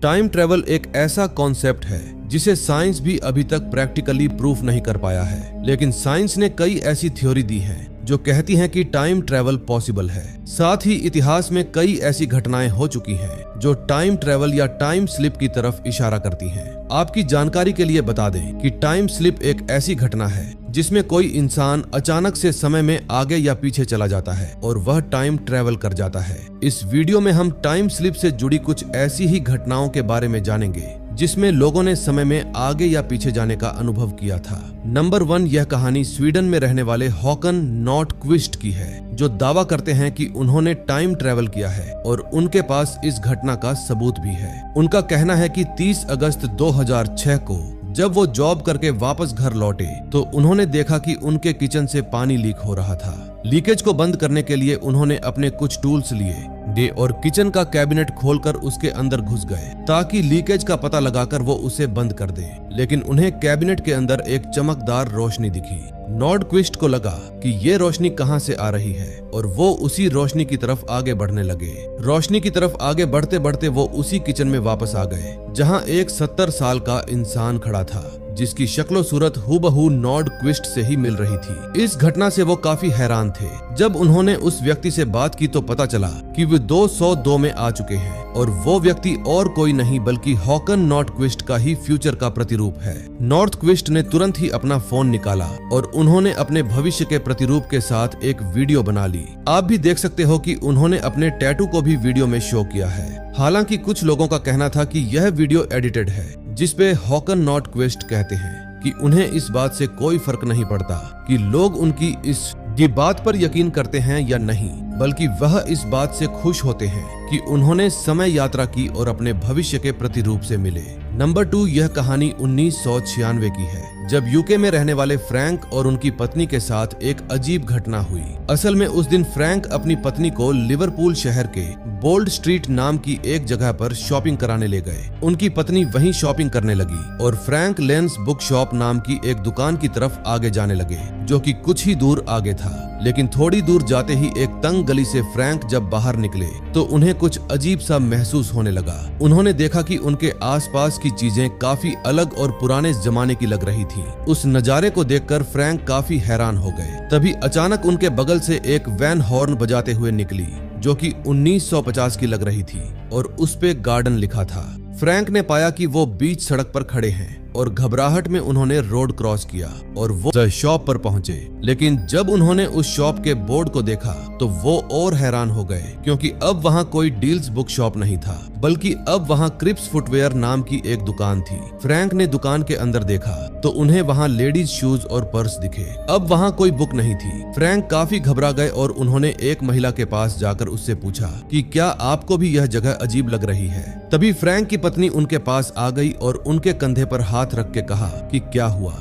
Time travel एक ऐसा concept है जिसे साइंस भी अभी तक प्रैक्टिकली प्रूफ नहीं कर पाया है, लेकिन साइंस ने कई ऐसी थ्योरी दी हैं जो कहती हैं कि टाइम ट्रेवल पॉसिबल है। साथ ही इतिहास में कई ऐसी घटनाएं हो चुकी हैं जो टाइम ट्रेवल या टाइम स्लिप की तरफ इशारा करती हैं। आपकी जानकारी के लिए बता दें कि टाइम स्लिप एक ऐसी घटना है जिसमें कोई इंसान अचानक से समय में आगे या पीछे चला जाता है और वह टाइम ट्रेवल कर जाता है। इस वीडियो में हम टाइम स्लिप से जुड़ी कुछ ऐसी ही घटनाओं के बारे में जानेंगे जिसमें लोगों ने समय में आगे या पीछे जाने का अनुभव किया था। नंबर 1, यह कहानी स्वीडन में रहने वाले हॉकन नॉटक्विस्ट की है, जो दावा करते हैं कि उन्होंने टाइम ट्रेवल किया है और उनके पास इस घटना का सबूत भी है। उनका कहना है कि 30 अगस्त 2006 को जब वो जॉब करके वापस घर लौटे तो उन्होंने देखा कि उनके किचन से पानी लीक हो रहा था। लीकेज को बंद करने के लिए उन्होंने अपने कुछ टूल्स लिए और किचन का कैबिनेट खोलकर उसके अंदर घुस गए ताकि लीकेज का पता लगाकर वो उसे बंद कर दे, लेकिन उन्हें कैबिनेट के अंदर एक चमकदार रोशनी दिखी। नॉटक्विस्ट को लगा कि ये रोशनी कहां से आ रही है और वो उसी रोशनी की तरफ आगे बढ़ने लगे। रोशनी की तरफ आगे बढ़ते बढ़ते वो उसी किचन में वापस आ गए जहां एक 70 साल का इंसान खड़ा था जिसकी शक्लो सूरत हूबहू नॉटक्विस्ट से ही मिल रही थी। इस घटना से वो काफी हैरान थे। जब उन्होंने उस व्यक्ति से बात की तो पता चला कि वे 202 में आ चुके हैं और वो व्यक्ति और कोई नहीं बल्कि हॉकन नॉटक्विस्ट का ही फ्यूचर का प्रतिरूप है। नॉटक्विस्ट ने तुरंत ही अपना फोन निकाला और उन्होंने अपने भविष्य के प्रतिरूप के साथ एक वीडियो बना ली। आप भी देख सकते हो कि उन्होंने अपने टैटू को भी वीडियो में शो किया है। हालांकि कुछ लोगों का कहना था कि यह वीडियो एडिटेड है, जिसपे हॉकन नॉटक्विस्ट कहते हैं कि उन्हें इस बात से कोई फर्क नहीं पड़ता कि लोग उनकी इस बात पर यकीन करते हैं या नहीं, बल्कि वह इस बात से खुश होते हैं कि उन्होंने समय यात्रा की और अपने भविष्य के प्रतिरूप से मिले। नंबर 2, यह कहानी 1996 की है जब यूके में रहने वाले फ्रैंक और उनकी पत्नी के साथ एक अजीब घटना हुई। असल में उस दिन फ्रैंक अपनी पत्नी को लिवरपूल शहर के बोल्ड स्ट्रीट नाम की एक जगह पर शॉपिंग कराने ले गए। उनकी पत्नी वहीं शॉपिंग करने लगी और फ्रैंक लेंस बुक शॉप नाम की एक दुकान की तरफ आगे जाने लगे, जो कि कुछ ही दूर आगे था। लेकिन थोड़ी दूर जाते ही एक तंग गली से फ्रैंक जब बाहर निकले तो उन्हें कुछ अजीब सा महसूस होने लगा। उन्होंने देखा कि उनके आसपास की चीजें काफी अलग और पुराने जमाने की लग रही थी। उस नजारे को देखकर फ्रैंक काफी हैरान हो गए। तभी अचानक उनके बगल से एक वैन हॉर्न बजाते हुए निकली, जो कि 1950 की लग रही थी और उस पे गार्डन लिखा था। फ्रैंक ने पाया कि वो बीच सड़क पर खड़े हैं और घबराहट में उन्होंने रोड क्रॉस किया और वो शॉप पर पहुंचे। लेकिन जब उन्होंने उस शॉप के बोर्ड को देखा तो वो और हैरान हो गए, क्योंकि अब वहां कोई डील्स बुक शॉप नहीं था, बल्कि अब वहां क्रिप्स फुटवेयर नाम की एक दुकान थी। फ्रैंक ने दुकान के अंदर देखा तो उन्हें वहां लेडीज शूज और पर्स दिखे। अब वहां कोई बुक नहीं थी। फ्रैंक काफी घबरा गए और उन्होंने एक महिला के पास जाकर उससे पूछा कि क्या आपको भी यह जगह अजीब लग रही है। तभी फ्रैंक की पत्नी उनके पास आ गई और उनके कंधे पर हाथ रख के कहा कि क्या हुआ,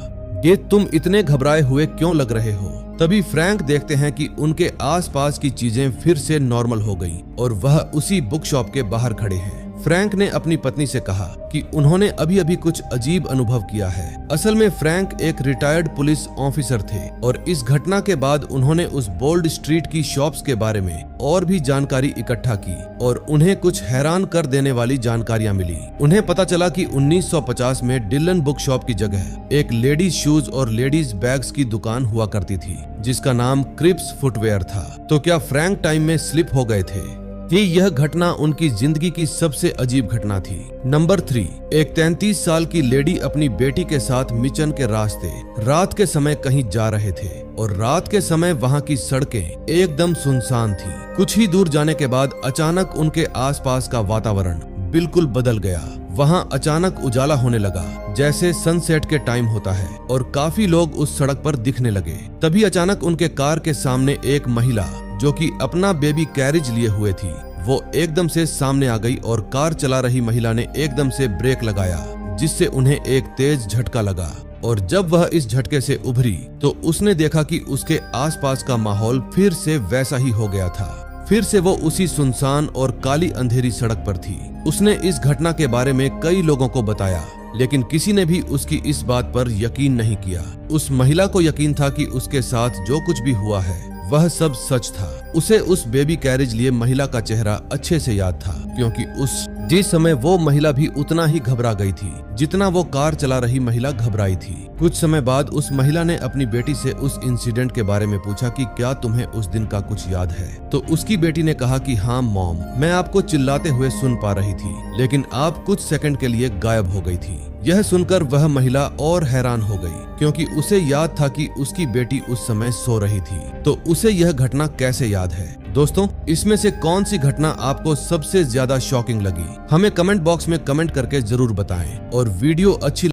ये तुम इतने घबराए हुए क्यों लग रहे हो। तभी फ्रैंक देखते हैं कि उनके आसपास की चीजें फिर से नॉर्मल हो गईं और वह उसी बुक शॉप के बाहर खड़े हैं। फ्रैंक ने अपनी पत्नी से कहा कि उन्होंने अभी अभी कुछ अजीब अनुभव किया है। असल में फ्रैंक एक रिटायर्ड पुलिस ऑफिसर थे और इस घटना के बाद उन्होंने उस बोल्ड स्ट्रीट की शॉप्स के बारे में और भी जानकारी इकट्ठा की और उन्हें कुछ हैरान कर देने वाली जानकारियां मिली। उन्हें पता चला कि 1950 में डिलन बुक शॉप की जगह एक लेडीज शूज और लेडीज बैग्स की दुकान हुआ करती थी जिसका नाम क्रिप्स फुटवेयर था। तो क्या फ्रैंक टाइम में स्लिप हो गए थे? यह घटना उनकी जिंदगी की सबसे अजीब घटना थी। नंबर 3, एक 33 साल की लेडी अपनी बेटी के साथ मिचन के रास्ते रात के समय कहीं जा रहे थे और रात के समय वहां की सड़कें एकदम सुनसान थी। कुछ ही दूर जाने के बाद अचानक उनके आसपास का वातावरण बिल्कुल बदल गया। वहां अचानक उजाला होने लगा जैसे सनसेट के टाइम होता है और काफी लोग उस सड़क पर दिखने लगे। तभी अचानक उनके कार के सामने एक महिला जो कि अपना बेबी कैरेज लिए हुए थी, वो एकदम से सामने आ गई और कार चला रही महिला ने एकदम से ब्रेक लगाया, जिससे उन्हें एक तेज झटका लगा। और जब वह इस झटके से उभरी तो उसने देखा कि उसके आसपास का माहौल फिर से वैसा ही हो गया था। फिर से वो उसी सुनसान और काली अंधेरी सड़क पर थी। उसने इस घटना के बारे में कई लोगों को बताया, लेकिन किसी ने भी उसकी इस बात पर यकीन नहीं किया। उस महिला को यकीन था कि उसके साथ जो कुछ भी हुआ है वह सब सच था। उसे उस बेबी कैरेज लिए महिला का चेहरा अच्छे से याद था, क्योंकि उस जिस समय वो महिला भी उतना ही घबरा गई थी जितना वो कार चला रही महिला घबराई थी। कुछ समय बाद उस महिला ने अपनी बेटी से उस इंसिडेंट के बारे में पूछा कि क्या तुम्हें उस दिन का कुछ याद है। तो उसकी बेटी ने कहा कि हाँ मॉम, मैं आपको चिल्लाते हुए सुन पा रही थी, लेकिन आप कुछ सेकंड के लिए गायब हो गई थी। यह सुनकर वह महिला और हैरान हो गई, क्योंकि उसे याद था कि उसकी बेटी उस समय सो रही थी। तो उसे यह घटना कैसे याद है? दोस्तों, इसमें से कौन सी घटना आपको सबसे ज्यादा शॉकिंग लगी? हमें कमेंट बॉक्स में कमेंट करके जरूर बताएं। और वीडियो अच्छी